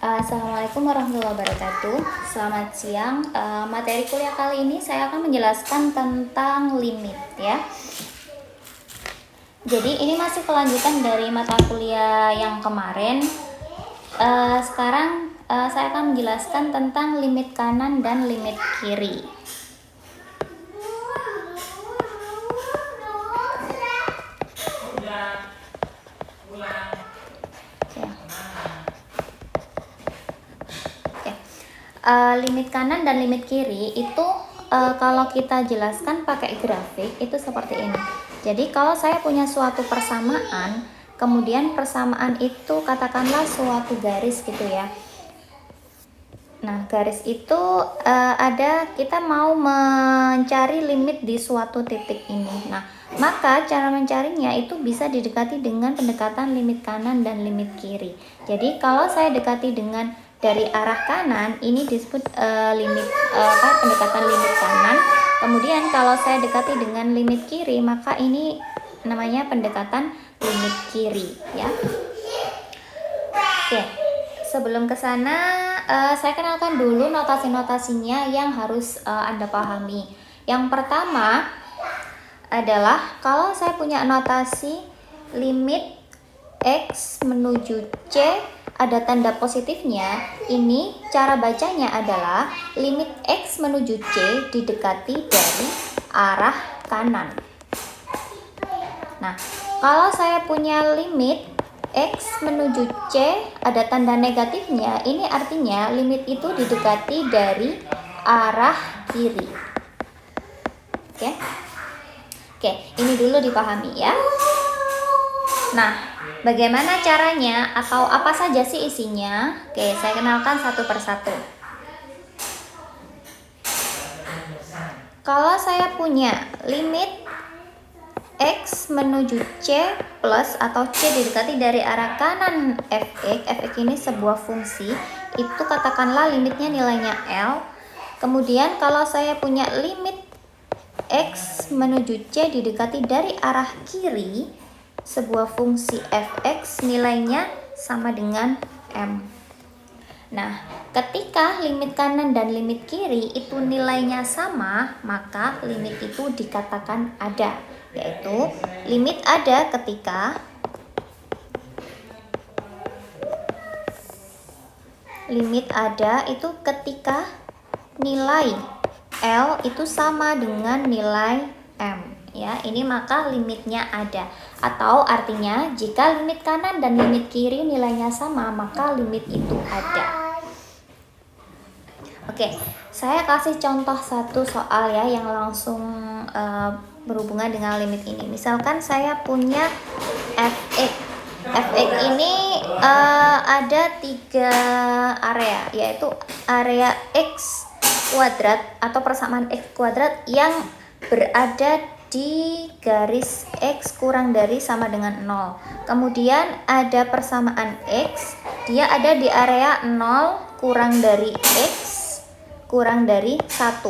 Assalamualaikum warahmatullahi wabarakatuh. Selamat siang. Materi kuliah kali ini saya akan menjelaskan tentang limit ya. Jadi ini masih kelanjutan dari mata kuliah yang kemarin. Sekarang saya akan menjelaskan tentang limit kanan dan limit kiri. Limit kanan dan limit kiri itu kalau kita jelaskan pakai grafik itu seperti ini. Jadi kalau saya punya suatu persamaan, kemudian persamaan itu katakanlah suatu garis gitu ya. Nah, garis itu kita mau mencari limit di suatu titik ini. Nah, maka cara mencarinya itu bisa didekati dengan pendekatan limit kanan dan limit kiri. Jadi kalau saya dekati dengan dari arah kanan, ini disebut pendekatan limit kanan. Kemudian kalau saya dekati dengan limit kiri, maka ini namanya pendekatan limit kiri ya. Oke, sebelum ke sana saya kenalkan dulu notasi-notasinya yang harus Anda pahami. Yang pertama adalah kalau saya punya notasi limit X menuju C ada tanda positifnya, ini cara bacanya adalah limit X menuju C didekati dari arah kanan. Nah, kalau saya punya limit X menuju C ada tanda negatifnya, ini artinya limit itu didekati dari arah kiri. Oke, ini dulu dipahami ya. Nah, bagaimana caranya atau apa saja sih isinya? Oke, saya kenalkan satu persatu. Kalau saya punya limit X menuju C plus atau C didekati dari arah kanan fx ini sebuah fungsi, itu katakanlah limitnya nilainya L. Kemudian kalau saya punya limit X menuju C didekati dari arah kiri, sebuah fungsi fx nilainya sama dengan M. Nah, ketika limit kanan dan limit kiri itu nilainya sama, maka limit itu dikatakan ada, yaitu limit ada ketika nilai L itu sama dengan nilai M ya. Ini maka limitnya ada, atau artinya jika limit kanan dan limit kiri nilainya sama, maka limit itu ada. Oke, saya kasih contoh satu soal ya yang langsung berhubungan dengan limit ini. Misalkan saya punya fx ini ada 3 area, yaitu area x kuadrat atau persamaan x kuadrat yang berada di garis x kurang dari sama dengan 0. Kemudian ada persamaan x, dia ada di area 0 kurang dari x kurang dari 1.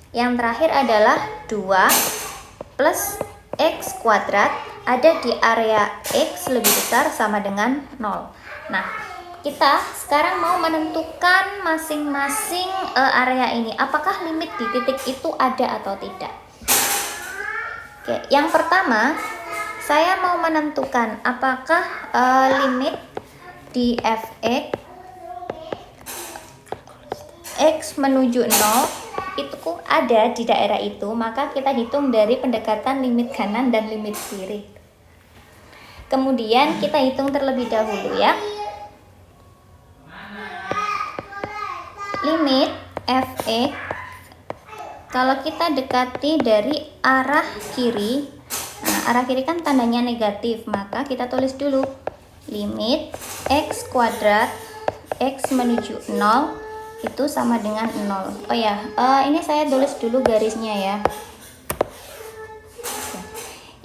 Yang terakhir adalah 2 plus x kuadrat ada di area x lebih besar sama dengan 0. Nah, kita sekarang mau menentukan masing-masing area ini. Apakah limit di titik itu ada atau tidak? Oke, yang pertama saya mau menentukan apakah limit di fx x menuju 0 itu ada di daerah itu, maka kita hitung dari pendekatan limit kanan dan limit kiri. Kemudian kita hitung terlebih dahulu ya. Limit fx kalau kita dekati dari arah kiri, nah arah kiri kan tandanya negatif, maka kita tulis dulu limit x kuadrat x menuju 0 itu sama dengan 0. Oh ya, ini saya tulis dulu garisnya ya.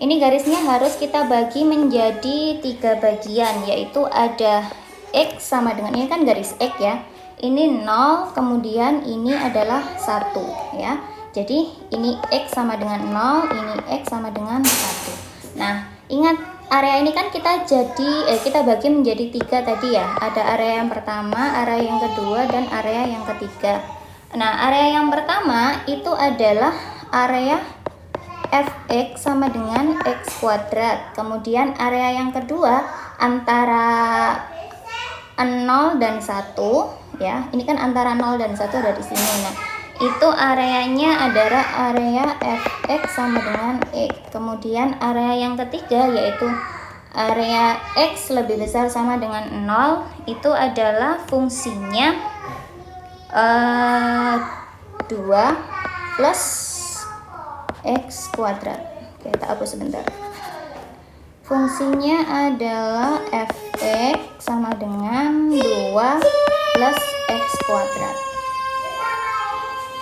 Ini garisnya harus kita bagi menjadi 3 bagian, yaitu ada x sama dengan, ini kan garis x ya, ini 0, kemudian ini adalah 1 ya. Jadi ini x sama dengan 0, ini x sama dengan 1. Nah, ingat area ini kan kita bagi menjadi 3 tadi ya. Ada area yang pertama, area yang kedua, dan area yang ketiga. Nah, area yang pertama itu adalah area fx sama dengan x kuadrat. Kemudian area yang kedua antara 0 dan 1 ya. Ini kan antara 0 dan 1 ada di sini. Nah, itu areanya adalah area fx sama dengan x. Kemudian area yang ketiga yaitu area x lebih besar sama dengan 0, itu adalah fungsinya 2 plus x kuadrat. Oke, kita hapus sebentar. Fungsinya adalah fx sama dengan 2 plus x kuadrat.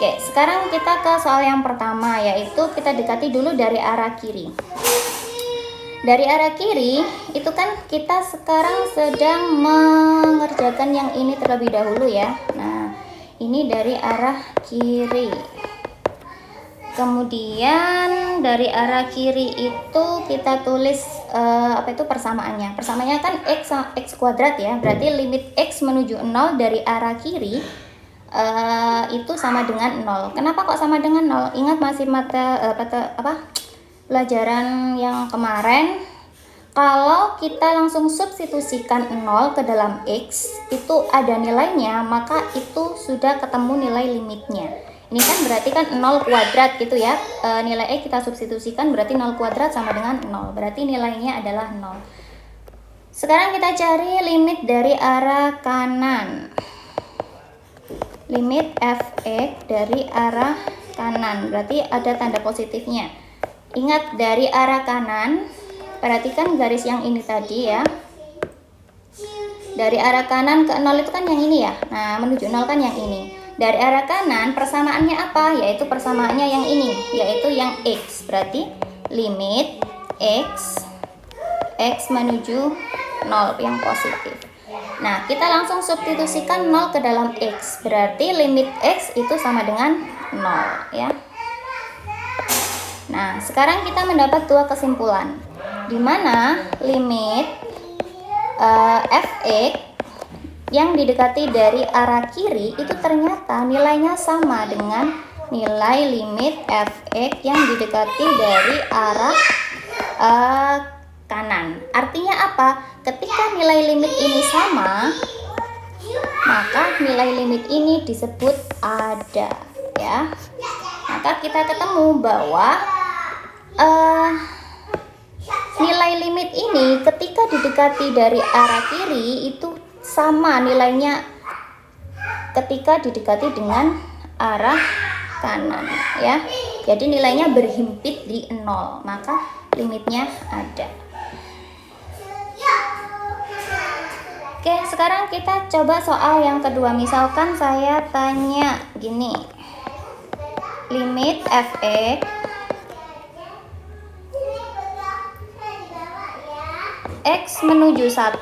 Oke, sekarang kita ke soal yang pertama, yaitu kita dekati dulu dari arah kiri. Dari arah kiri, itu kan kita sekarang sedang mengerjakan yang ini terlebih dahulu ya. Nah, ini dari arah kiri. Kemudian dari arah kiri itu kita tulis persamaannya. Persamaannya kan x kuadrat ya. Berarti limit x menuju 0 dari arah kiri itu sama dengan 0. Kenapa kok sama dengan 0? Ingat masih pelajaran yang kemarin, kalau kita langsung substitusikan 0 ke dalam x itu ada nilainya, maka itu sudah ketemu nilai limitnya. Ini kan berarti kan 0 kuadrat gitu ya. Nilai x kita substitusikan berarti 0 kuadrat sama dengan 0. Berarti nilainya adalah 0. Sekarang kita cari limit dari arah kanan. Limit fx dari arah kanan. Berarti ada tanda positifnya. Ingat dari arah kanan, perhatikan garis yang ini tadi ya. Dari arah kanan ke 0 itu kan yang ini ya. Nah, menuju 0 kan yang ini. Dari arah kanan persamaannya apa? Yaitu persamaannya yang ini, yaitu yang x. Berarti limit x menuju 0 yang positif. Nah, kita langsung substitusikan 0 ke dalam x. Berarti limit x itu sama dengan 0 ya. Nah, sekarang kita mendapat 2 kesimpulan. Di mana limit fx yang didekati dari arah kiri itu ternyata nilainya sama dengan nilai limit fx yang didekati dari arah kanan. Artinya apa? Ketika nilai limit ini sama, maka nilai limit ini disebut ada ya. Maka kita ketemu bahwa nilai limit ini ketika didekati dari arah kiri itu sama nilainya ketika didekati dengan arah kanan ya. Jadi nilainya berhimpit di 0, maka limitnya ada. Oke, sekarang kita coba soal yang kedua. Misalkan saya tanya gini. Limit fx x menuju 1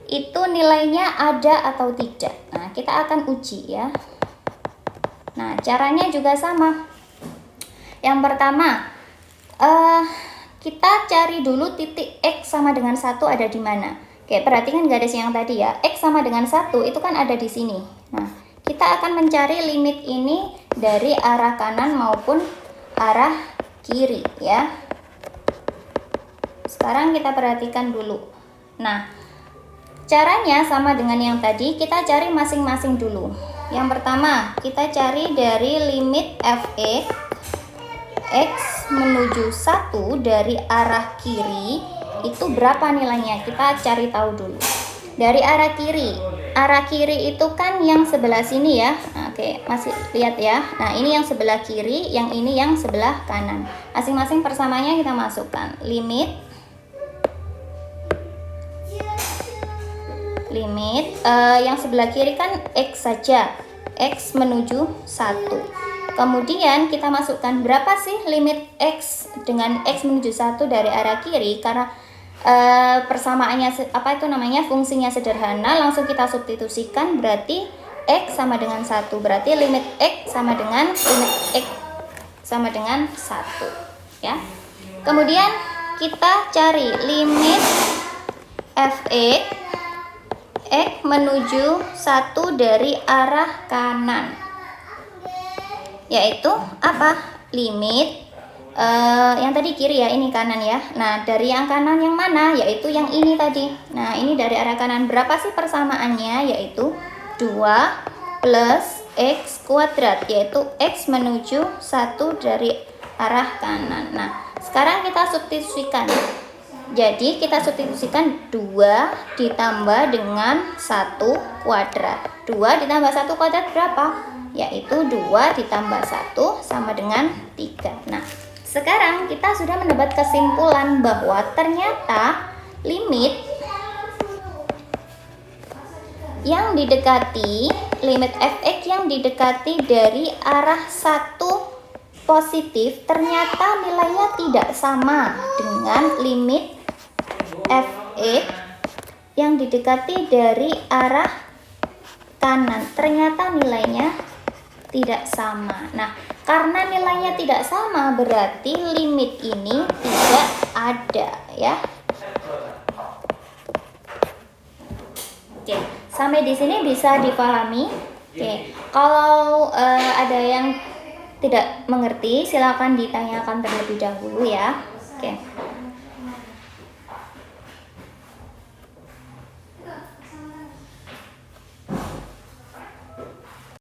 itu nilainya ada atau tidak. Nah, kita akan uji ya. Nah, caranya juga sama. Yang pertama, kita cari dulu titik x sama dengan 1 ada di mana. Oke, perhatikan garis yang tadi ya. X sama dengan 1 itu kan ada di sini. Nah, kita akan mencari limit ini dari arah kanan maupun arah kiri ya. Sekarang kita perhatikan dulu. Nah, caranya sama dengan yang tadi, kita cari masing-masing dulu. Yang pertama, kita cari dari limit fx x menuju 1 dari arah kiri itu berapa nilainya? Kita cari tahu dulu. Dari arah kiri itu kan yang sebelah sini ya. Nah, oke, masih lihat ya. Nah, ini yang sebelah kiri, yang ini yang sebelah kanan. Masing-masing persamanya kita masukkan. Limit yang sebelah kiri kan x saja, x menuju 1. Kemudian kita masukkan berapa sih limit x dengan x menuju 1 dari arah kiri. Karena persamaannya fungsinya sederhana, langsung kita substitusikan. Berarti x sama dengan 1. Berarti limit x sama dengan 1 ya. Kemudian kita cari limit fx x menuju 1 dari arah kanan, yaitu apa? Limit yang tadi kiri ya, ini kanan ya. Nah, dari yang kanan yang mana? Yaitu yang ini tadi. Nah, ini dari arah kanan. Berapa sih persamaannya? Yaitu 2 plus x kuadrat, yaitu x menuju 1 dari arah kanan. Nah, sekarang kita substitusikan. Jadi kita substitusikan 2 ditambah dengan 1 kuadrat. 2 ditambah 1 kuadrat berapa? Yaitu 2 ditambah 1 sama dengan 3. Nah, sekarang kita sudah mendapat kesimpulan bahwa ternyata limit yang didekati, limit fx yang didekati dari arah 1 positif ternyata nilainya tidak sama dengan limit fx yang didekati dari arah kanan. Ternyata nilainya tidak sama. Nah, karena nilainya tidak sama berarti limit ini tidak ada ya. Oke, sampai di sini bisa dipahami. Oke, kalau ada yang tidak mengerti silakan ditanyakan terlebih dahulu ya. Oke.